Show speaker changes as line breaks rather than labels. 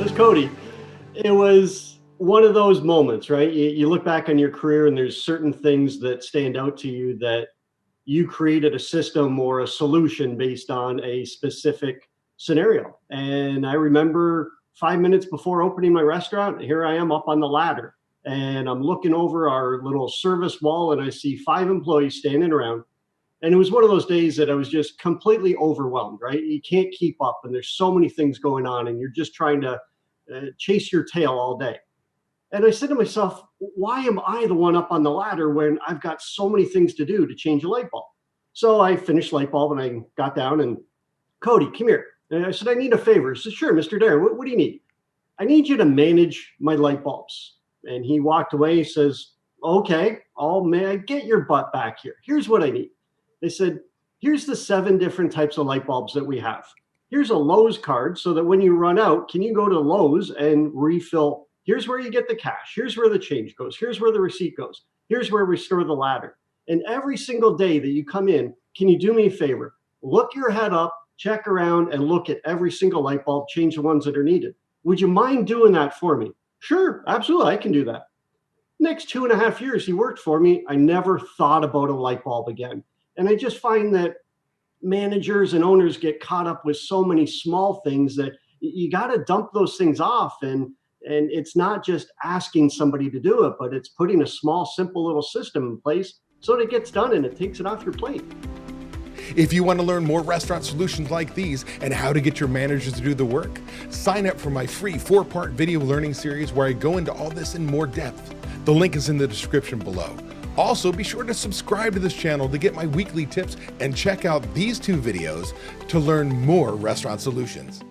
This is Cody. It was one of those moments, right? You look back on your career and there's certain things that stand out to you that you created a system or a solution based on a specific scenario. And I remember 5 minutes before opening my restaurant, here I am up on the ladder and I'm looking over our little service wall and I see 5 employees standing around. And it was one of those days that I was just completely overwhelmed, right? You can't keep up and there's so many things going on and you're just trying to chase your tail all day. And I said to myself, why am I the one up on the ladder when I've got so many things to do to change a light bulb? So I finished light bulb and I got down and Cody, come here. And I said, I need a favor. He said, sure, Mr. Darren, what do you need? I need you to manage my light bulbs. And he walked away. He says, okay, may I get your butt back here? Here's what I need. They said, here's the 7 different types of light bulbs that we have. Here's a Lowe's card so that when you run out, can you go to Lowe's and refill? Here's where you get the cash. Here's where the change goes. Here's where the receipt goes. Here's where we store the ladder. And every single day that you come in, can you do me a favor? Look your head up, check around, and look at every single light bulb, change the ones that are needed. Would you mind doing that for me? Sure, absolutely, I can do that. Next 2.5 years he worked for me, I never thought about a light bulb again. And I just find that managers and owners get caught up with so many small things that you got to dump those things off. And it's not just asking somebody to do it, but it's putting a small, simple little system in place so that it gets done and it takes it off your plate.
If you want to learn more restaurant solutions like these and how to get your managers to do the work, sign up for my free 4-part video learning series where I go into all this in more depth. The link is in the description below. Also, be sure to subscribe to this channel to get my weekly tips and check out these 2 videos to learn more restaurant solutions.